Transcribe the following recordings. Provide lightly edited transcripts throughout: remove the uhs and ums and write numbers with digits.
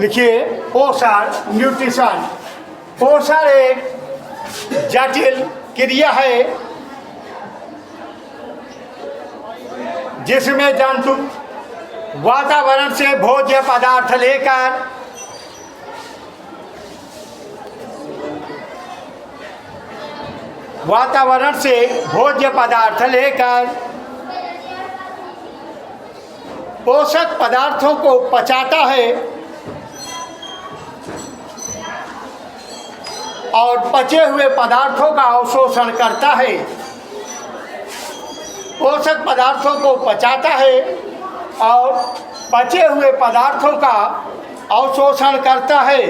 लिखिए पोषण न्यूट्रिशन। पोषण एक जटिल क्रिया है जिसमें जंतु वातावरण से भोज्य पदार्थ लेकर पोषक पदार्थों को पचाता है और पचे हुए पदार्थों का अवशोषण करता है। पोषक पदार्थों को पचाता है और पचे हुए पदार्थों का अवशोषण करता है।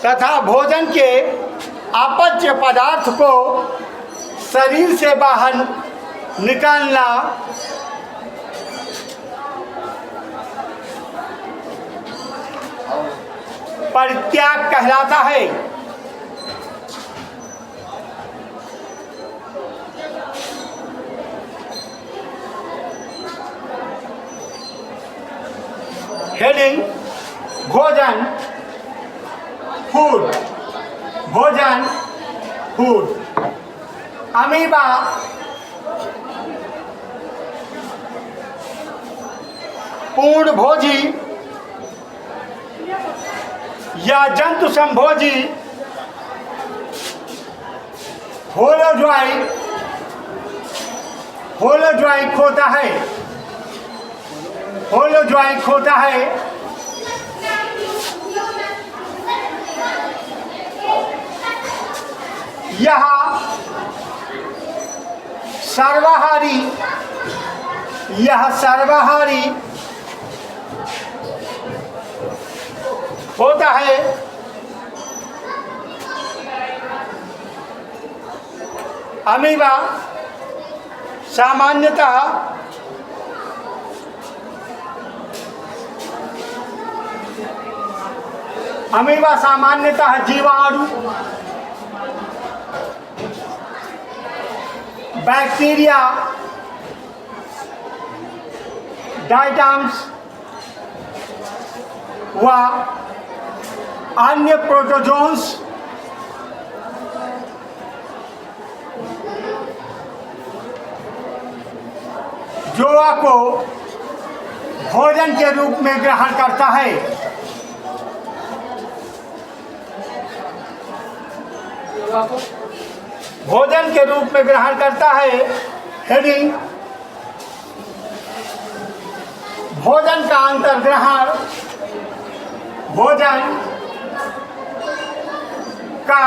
तथा भोजन के अपच्य पदार्थ को शरीर से बाहर निकालना परित्याग कहलाता है। हेडिंग भोजन फूड। भोजन फूड। अमीबा पूर्णभोजी या जंतु संभोजी होलोजोइक होता है। होलोजोइक होता है। यह सर्वाहारी होता है। अमीबा सामान्यतः जीवाणु, बैक्टीरिया, डायटम्स व अन्य प्रोटोजोन्स जोआ को भोजन के रूप में ग्रहण करता है। भोजन के रूप में ग्रहण करता है। हेडिंग भोजन का अंतर्ग्रहण। भोजन का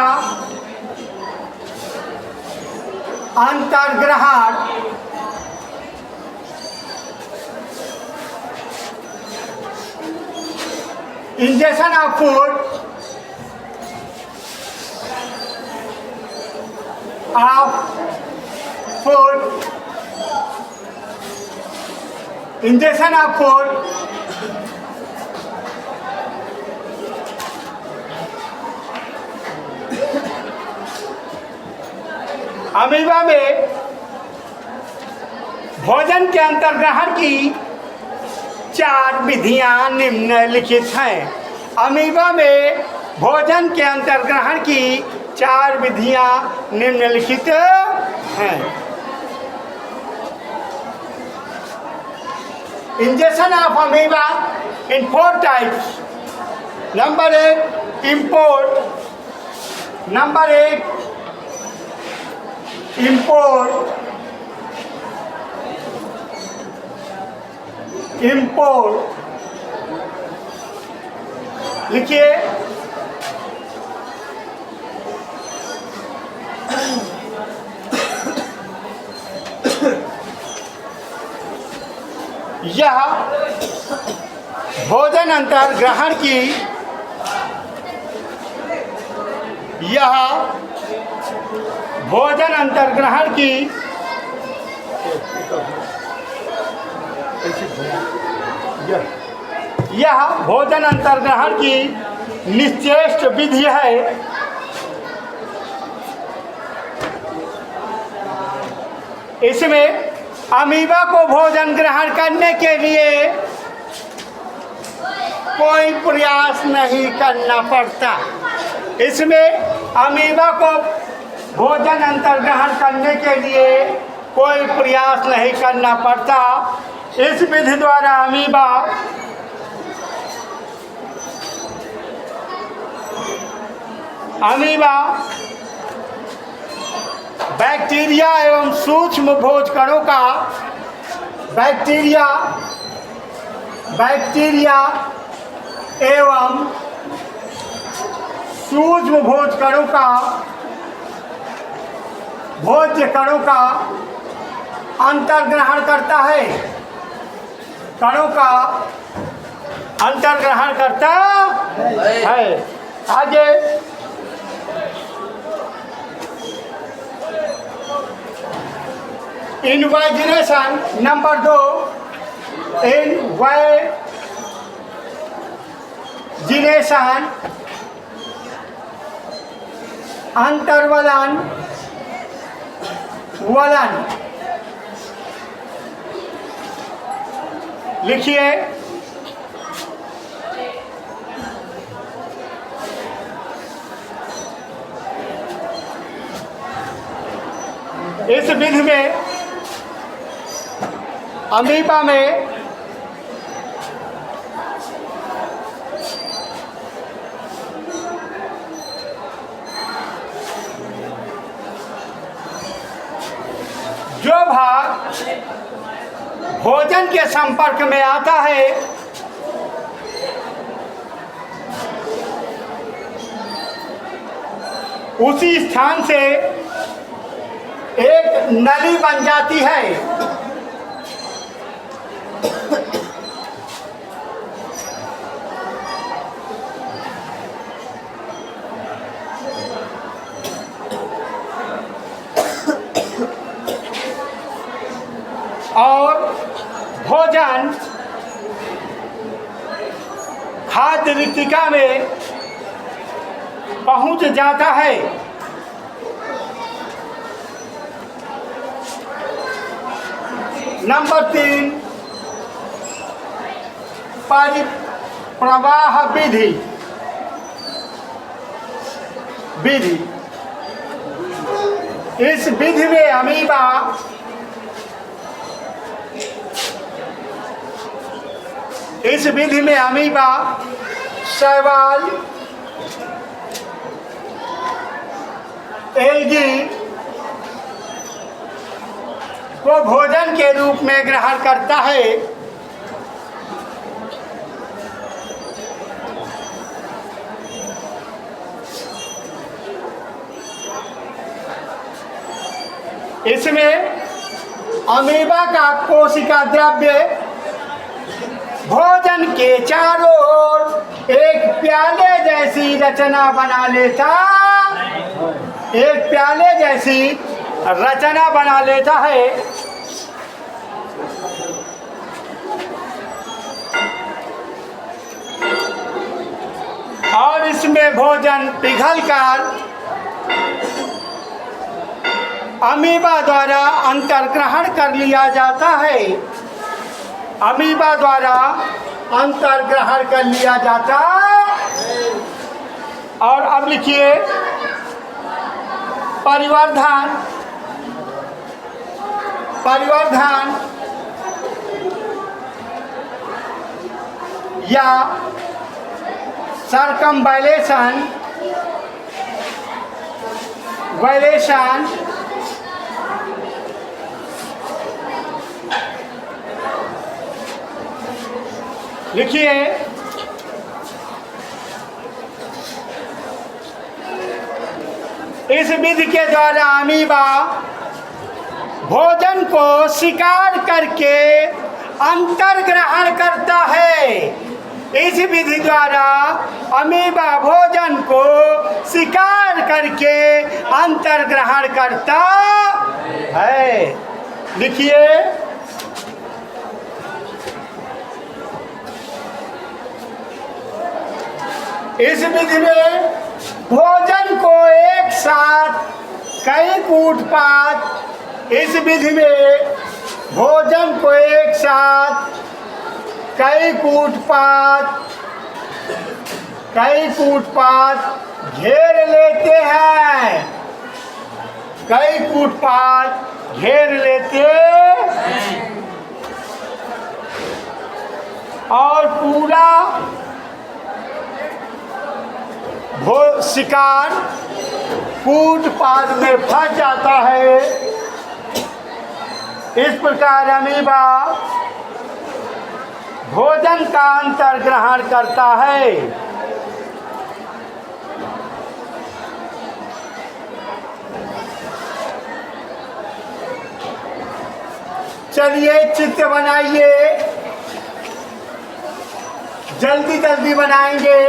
अंतर्ग्रहण ingestion of food ingestion of food amoeba में भोजन के अंतर्ग्रहण की 4 विधियां निम्नलिखित हैं। अमीबा में भोजन के अंतर्ग्रहण की 4 विधियां निम्नलिखित हैं। Injection of amoeba in 4 types. Number 1 import. Number 1 import लिखिए यह भोजन अंतर्ग्रहण की निश्चेष्ट विधि है। इसमें अमीबा को भोजन ग्रहण करने के लिए कोई प्रयास नहीं करना पड़ता। इसमें अमीबा को भोजन अंतर्ग्रहण करने के लिए कोई प्रयास नहीं करना पड़ता। इस विधि द्वारा अमीबा बैक्टीरिया एवं सूक्ष्म भोजकणों का बैक्टीरिया एवं सूक्ष्म भोज्य कणों का अंतर्ग्रहण करता है, कणों का अंतर्ग्रहण करता है। आगे इनवाइजिनेशन नंबर 2, इनवाइजिनेशन अंतर्वलन वलन। लिखिए इस विधि में अमीबा में जो भाग भोजन के संपर्क में आता है उसी स्थान से एक नली बन जाती है। और भोजन खाद्य रिक्तिका में पहुंच जाता है। नंबर 3 परिप्रवाह विधि। इस विधि में अमीबा शैवाल, एल्गी को भोजन के रूप में ग्रहण करता है। इसमें अमीबा का कोशिका द्रव्य भोजन के चारों ओर एक प्याले जैसी रचना बना लेता है। और इसमें भोजन पिघलकर अमीबा द्वारा अंतर्ग्रहण कर लिया जाता है। और अब लिखिए परिवर्धन या सरकमवाइलेशन लिखिए इस विधि के द्वारा अमीबा भोजन को शिकार करके अंतर्ग्रहण करता है। इस विधि द्वारा अमीबा भोजन को शिकार करके अंतर्ग्रहण करता है। लिखिए इस विधि में भोजन को एक साथ कई कूटपात इस विधि में भोजन को एक साथ कई कूटपात घेर लेते हैं, कई कूटपात घेर लेते और पूरा शिकार कूटपात में फंस जाता है। इस प्रकार अमीबा भोजन का अंतर ग्रहण करता है। चलिए चित्र बनाइए, जल्दी जल्दी बनाएंगे।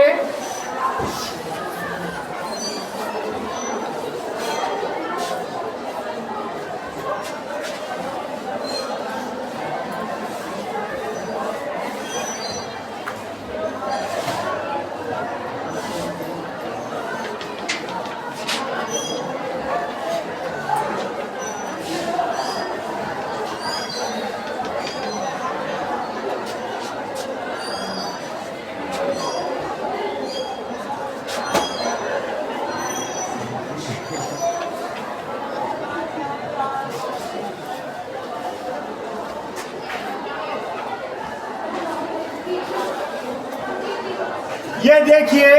ये देखिए,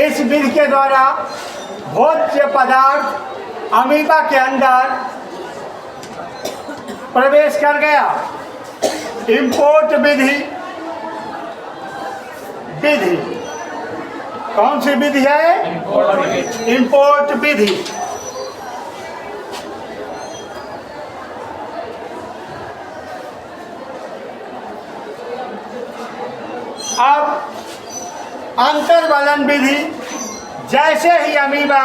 इस विधि के द्वारा भोज्य पदार्थ अमीबा के अंदर प्रवेश कर गया। इंपोर्ट विधि कौन सी विधि है? इंपोर्ट विधि। अब अंतर्वलन विधि, जैसे ही अमीबा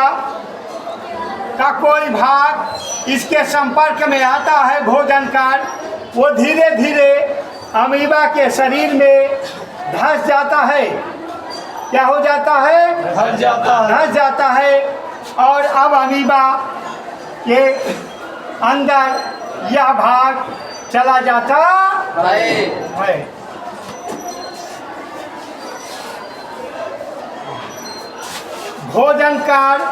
का कोई भाग इसके संपर्क में आता है भोजन का, वो धीरे धीरे अमीबा के शरीर में धंस जाता है। क्या हो जाता है? धंस जाता है। और अब अमीबा के अंदर यह भाग चला जाता है। भोजन कार्य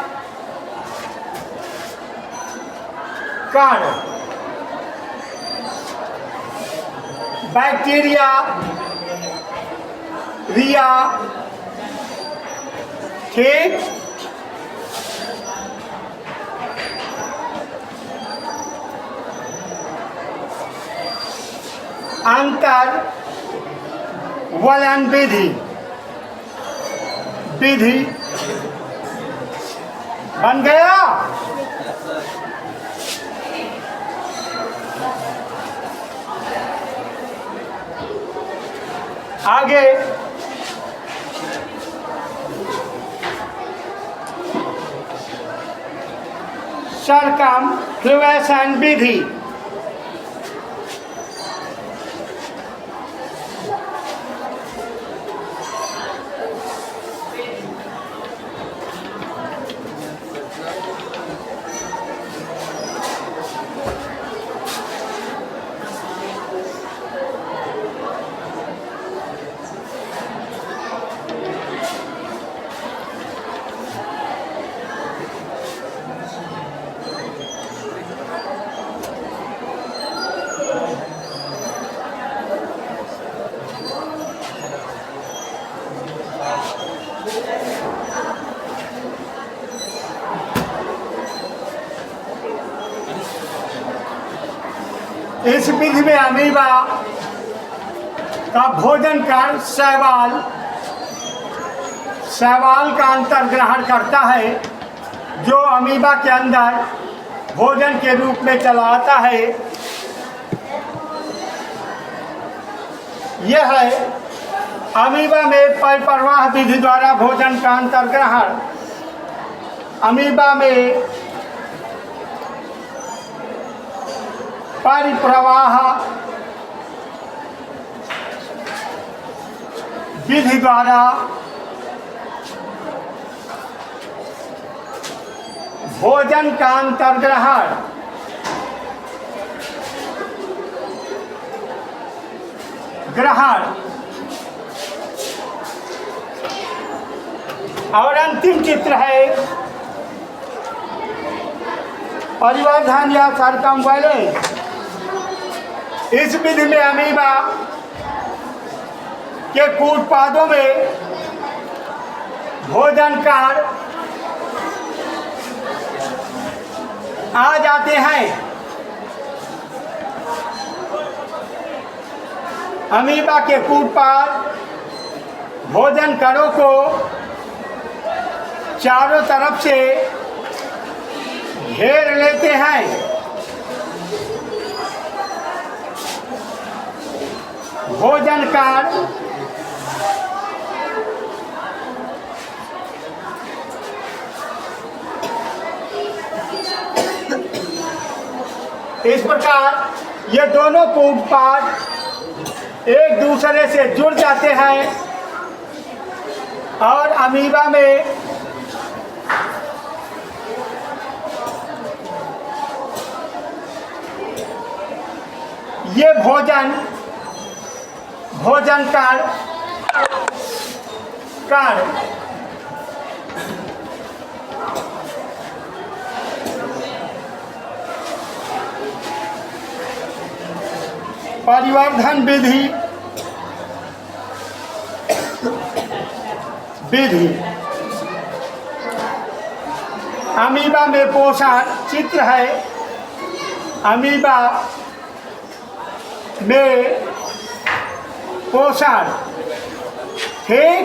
बैक्टीरिया रिया, ठीक, अंतर वलन विधि बन गया। आगे सरकमफ्लुएशन विधि। इस विधि में अमीबा का भोजन काल शैवाल का अंतर ग्रहण करता है, जो अमीबा के अंदर भोजन के रूप में चला आता है। यह है अमीबा में परिप्रवाह विधि द्वारा भोजन का अंतर ग्रहण। अमीबा में परिप्रवाह विधि द्वारा भोजन का अंतर ग्रहण ग्रहण और अंतिम चित्र है परिवार ध्यान या सरकम वाले। इस विधि में अमीबा के कूटपादों में भोजन कार्य आ जाते हैं। अमीबा के कूटपाद भोजन कणों को चारों तरफ से घेर लेते हैं। भोजन कार्य इस प्रकार ये दोनों कूटपाद एक दूसरे से जुड़ जाते हैं और अमीबा में ये भोजन कार्य परिवर्धन विधि अमीबा में पोषण चित्र है। अमीबा में पोषण ठीक